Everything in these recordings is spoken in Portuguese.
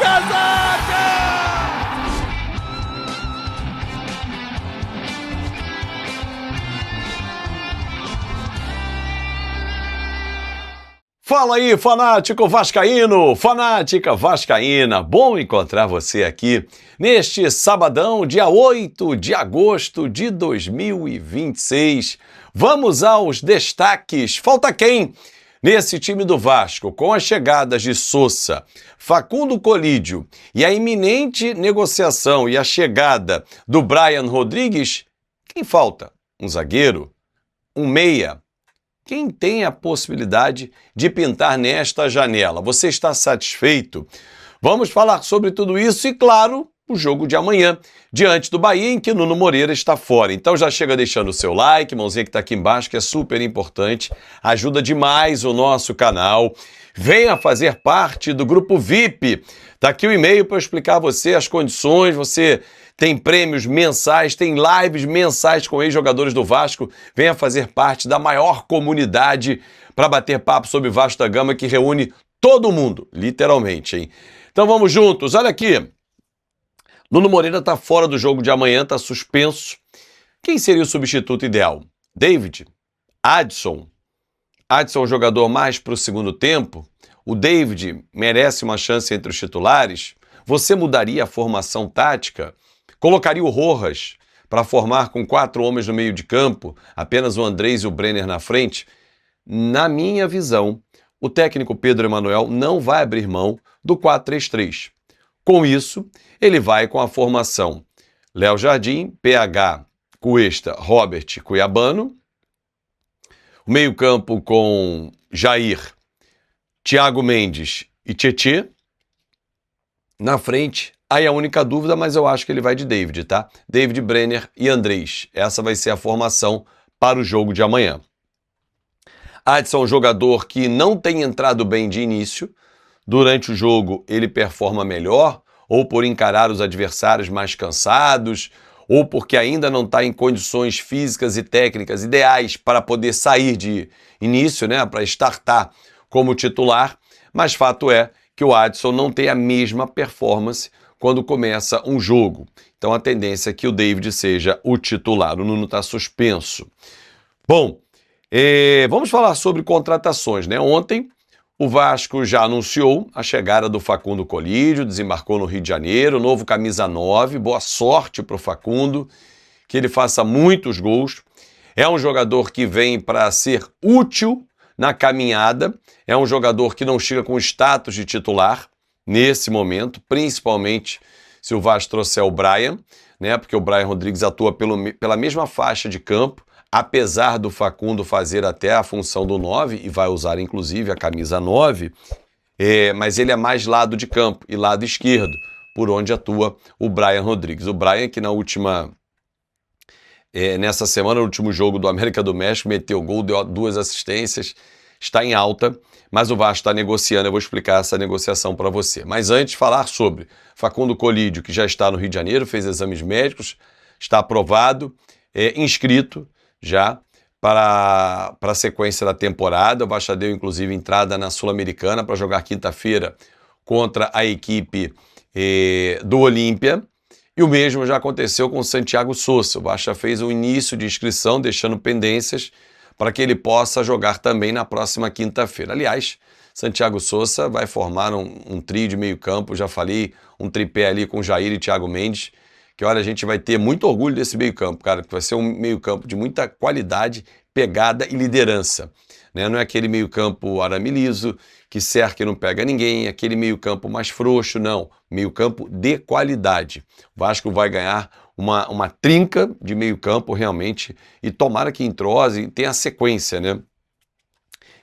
casaca! Fala aí, fanático vascaíno, fanática vascaína, bom encontrar você aqui neste sabadão, dia 8 de agosto de 2026. Vamos aos destaques. Falta quem? Nesse time do Vasco, com as chegadas de Sousa, Facundo Colídio e a iminente negociação e a chegada do Brian Rodrigues, quem falta? Um zagueiro? Um meia? Quem tem a possibilidade de pintar nesta janela? Você está satisfeito? Vamos falar sobre tudo isso e, claro, o jogo de amanhã, diante do Bahia, em que Nuno Moreira está fora. Então já chega deixando o seu like, mãozinha que está aqui embaixo, que é super importante, ajuda demais o nosso canal. Venha fazer parte do grupo VIP. Está aqui o e-mail para eu explicar a você as condições, você tem prêmios mensais, tem lives mensais com ex-jogadores do Vasco. Venha fazer parte da maior comunidade para bater papo sobre Vasco da Gama, que reúne todo mundo, literalmente, hein? Então vamos juntos, olha aqui. Nuno Moreira está fora do jogo de amanhã, está suspenso. Quem seria o substituto ideal? David? Adson? Adson é um jogador mais para o segundo tempo? O David merece uma chance entre os titulares? Você mudaria a formação tática? Colocaria o Rojas para formar com 4 homens no meio de campo, apenas o Andrés e o Brenner na frente? Na minha visão, o técnico Pedro Emanuel não vai abrir mão do 4-3-3. Com isso, ele vai com a formação Léo Jardim, PH, Cuesta, Robert, Cuiabano. O meio-campo com Jair, Thiago Mendes e Tietê. Na frente, aí a única dúvida, mas eu acho que ele vai de David, tá? David, Brenner e Andrés. Essa vai ser a formação para o jogo de amanhã. Adson é um jogador que não tem entrado bem de início. Durante o jogo ele performa melhor, ou por encarar os adversários mais cansados, ou porque ainda não está em condições físicas e técnicas ideais para poder sair de início, né, para startar como titular. Mas fato é que o Adson não tem a mesma performance quando começa um jogo. Então a tendência é que o David seja o titular. O Nuno está suspenso. Bom, vamos falar sobre contratações, né? Ontem o Vasco já anunciou a chegada do Facundo Colídio, desembarcou no Rio de Janeiro, novo camisa 9, boa sorte para o Facundo, que ele faça muitos gols. É um jogador que vem para ser útil na caminhada, é um jogador que não chega com status de titular nesse momento, principalmente se o Vasco trouxer o Brian, né? Porque o Brian Rodrigues atua pela mesma faixa de campo, apesar do Facundo fazer até a função do 9, e vai usar inclusive a camisa 9, mas ele é mais lado de campo e lado esquerdo, por onde atua o Brian Rodrigues. O Brian que nessa semana, no último jogo do América do México, meteu gol, deu 2 assistências, está em alta, mas o Vasco está negociando, eu vou explicar essa negociação para você. Mas antes, falar sobre Facundo Colídio, que já está no Rio de Janeiro, fez exames médicos, está aprovado, inscrito já para a sequência da temporada. O Vasco deu, inclusive, entrada na Sul-Americana para jogar quinta-feira contra a equipe do Olímpia. E o mesmo já aconteceu com o Santiago Sousa. O Vasco fez o início de inscrição, deixando pendências para que ele possa jogar também na próxima quinta-feira. Aliás, Santiago Sousa vai formar um trio de meio campo, já falei, um tripé ali com Jair e Thiago Mendes, que olha, a gente vai ter muito orgulho desse meio campo, cara, que vai ser um meio campo de muita qualidade, pegada e liderança, né? Não é aquele meio campo arame liso, que cerca e não pega ninguém, aquele meio campo mais frouxo, não, meio campo de qualidade. O Vasco vai ganhar uma trinca de meio campo realmente, e tomara que entrose e tenha sequência, né?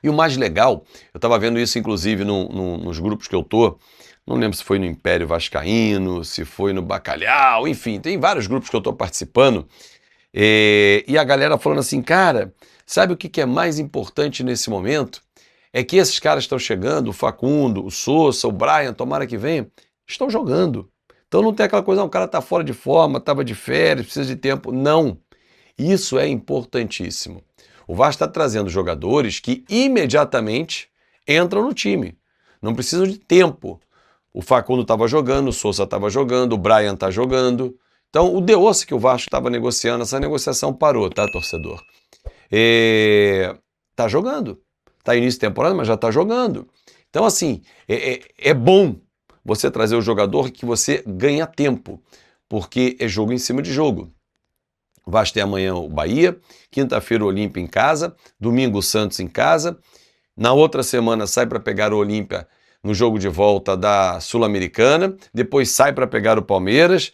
E o mais legal, eu estava vendo isso inclusive nos grupos que eu tô, não lembro se foi no Império Vascaíno, se foi no Bacalhau, enfim, tem vários grupos que eu estou participando, e a galera falando assim, cara, sabe o que é mais importante nesse momento? É que esses caras estão chegando, o Facundo, o Sousa, o Brian, tomara que venha, estão jogando. Então não tem aquela coisa, o cara tá fora de forma, estava de férias, precisa de tempo. Não, isso é importantíssimo. O Vasco está trazendo jogadores que imediatamente entram no time, não precisam de tempo. O Facundo estava jogando, o Sousa estava jogando, o Bryan está jogando. Então, o Deossi que o Vasco estava negociando, essa negociação parou, tá, torcedor? Tá jogando. Tá início de temporada, mas já tá jogando. Então, assim, é bom você trazer o jogador que você ganha tempo, porque é jogo em cima de jogo. Vai ter amanhã o Bahia, quinta-feira o Olímpia em casa, domingo o Santos em casa, na outra semana sai para pegar o Olímpia no jogo de volta da Sul-Americana, depois sai para pegar o Palmeiras,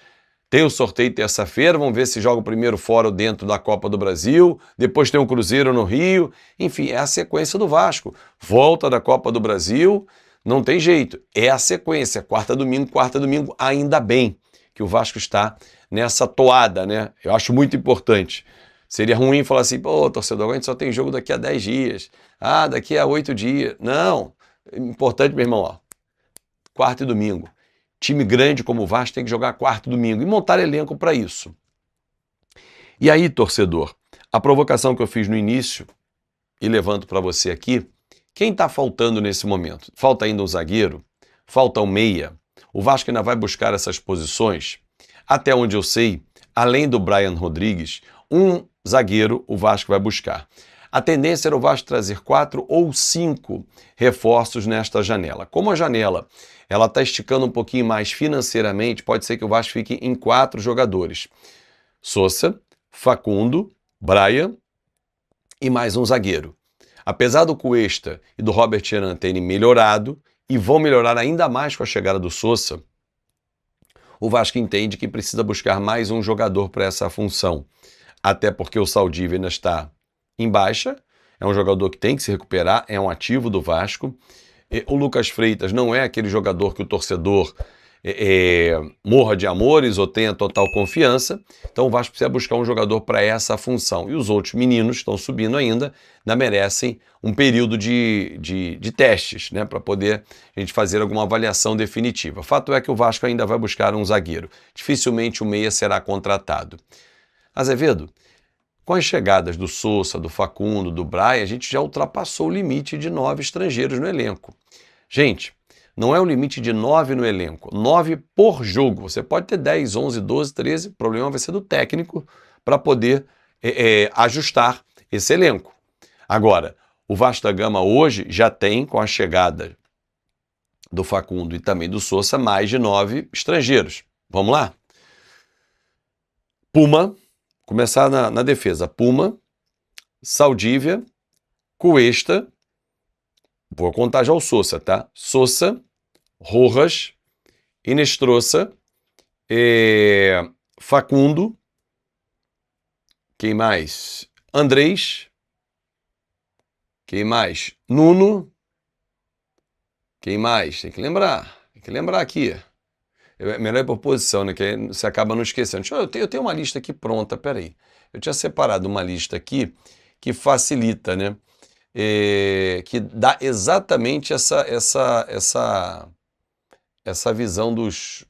tem o sorteio terça-feira, vamos ver se joga o primeiro fora ou dentro da Copa do Brasil, depois tem o Cruzeiro no Rio, enfim, é a sequência do Vasco. Volta da Copa do Brasil, não tem jeito, é a sequência, quarta, domingo, ainda bem que o Vasco está nessa toada, né? Eu acho muito importante. Seria ruim falar assim, pô, torcedor, a gente só tem jogo daqui a 10 dias, daqui a 8 dias. Não, importante, meu irmão, ó, quarta e domingo. Time grande como o Vasco tem que jogar quarto e domingo e montar elenco para isso. E aí, torcedor, a provocação que eu fiz no início e levanto para você aqui, quem está faltando nesse momento? Falta ainda um zagueiro? Falta um meia? O Vasco ainda vai buscar essas posições? Até onde eu sei, além do Bryan Rodrigues, um zagueiro o Vasco vai buscar. A tendência era o Vasco trazer 4 ou 5 reforços nesta janela. Como a janela ela está esticando um pouquinho mais financeiramente, pode ser que o Vasco fique em 4 jogadores. Sousa, Facundo, Bryan e mais um zagueiro. Apesar do Cuesta e do Robert Heran terem melhorado, e vão melhorar ainda mais com a chegada do Sousa, o Vasco entende que precisa buscar mais um jogador para essa função. Até porque o Saldívia ainda está em baixa, é um jogador que tem que se recuperar, é um ativo do Vasco. O Lucas Freitas não é aquele jogador que o torcedor morra de amores ou tenha total confiança, então o Vasco precisa buscar um jogador para essa função. E os outros meninos estão subindo ainda merecem um período de testes, né, para poder a gente fazer alguma avaliação definitiva. Fato é que o Vasco ainda vai buscar um zagueiro. Dificilmente o meia será contratado. Azevedo, com as chegadas do Sousa, do Facundo, do Bryan, a gente já ultrapassou o limite de 9 estrangeiros no elenco. Gente, não é o limite de 9 no elenco, 9 por jogo. Você pode ter 10, 11, 12, 13, o problema vai ser do técnico para poder ajustar esse elenco. Agora, o Vasco da Gama hoje já tem, com a chegada do Facundo e também do Sousa, mais de 9 estrangeiros. Vamos lá? Puma, começar na defesa. Puma, Saldívia, Cuesta, vou contar já o Sousa, tá? Sousa, Rojas, Inestrosa, Facundo, quem mais? Andrés, quem mais? Nuno, quem mais? Tem que lembrar aqui. É melhor ir por posição, né? Que aí você acaba não esquecendo. Eu tenho uma lista aqui pronta, peraí. Eu tinha separado uma lista aqui que facilita, né? Que dá exatamente essa visão dos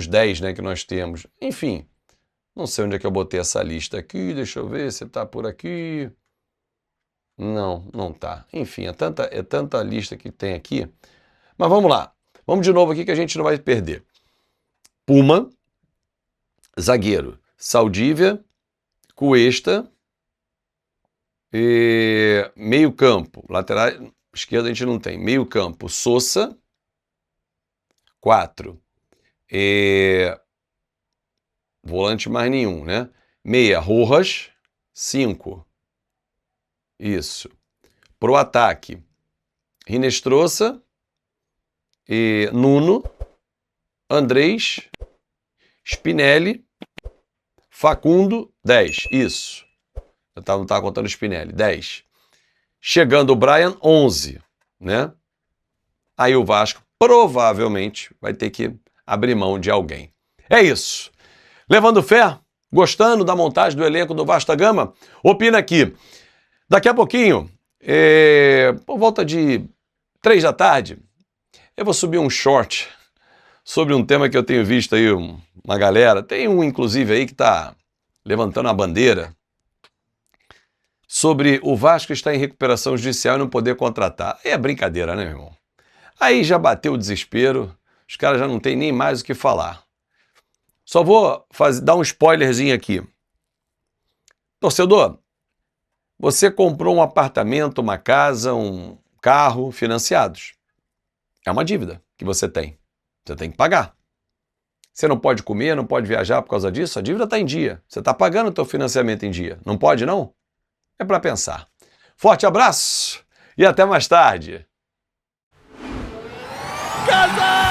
10, né, que nós temos. Enfim, não sei onde é que eu botei essa lista aqui, deixa eu ver se está por aqui. Não tá. Enfim, é tanta lista que tem aqui. Mas vamos lá. Vamos de novo aqui que a gente não vai perder. Puma, zagueiro, Saldívia, Cuesta, meio campo, lateral esquerda a gente não tem, meio campo, Sousa, 4, volante mais nenhum, né? Meia, Rojas, 5, isso. Pro ataque, Inestrosa, Nuno, Andrés, Spinelli, Facundo, 10, isso. Eu não estava contando o Spinelli, 10. Chegando o Bryan, 11, né? Aí o Vasco provavelmente vai ter que abrir mão de alguém. É isso. Levando fé? Gostando da montagem do elenco do Vasco da Gama? Opina aqui. Daqui a pouquinho, por volta de 3 da tarde, eu vou subir um short sobre um tema que eu tenho visto aí uma galera. Tem um, inclusive, aí que está levantando a bandeira sobre o Vasco estar em recuperação judicial e não poder contratar. É brincadeira, né, meu irmão? Aí já bateu o desespero, os caras já não têm nem mais o que falar. Só vou dar um spoilerzinho aqui. Torcedor, você comprou um apartamento, uma casa, um carro financiados. É uma dívida que você tem. Você tem que pagar. Você não pode comer, não pode viajar por causa disso, a dívida está em dia. Você está pagando o teu financiamento em dia. Não pode, não? É para pensar. Forte abraço e até mais tarde. Casal!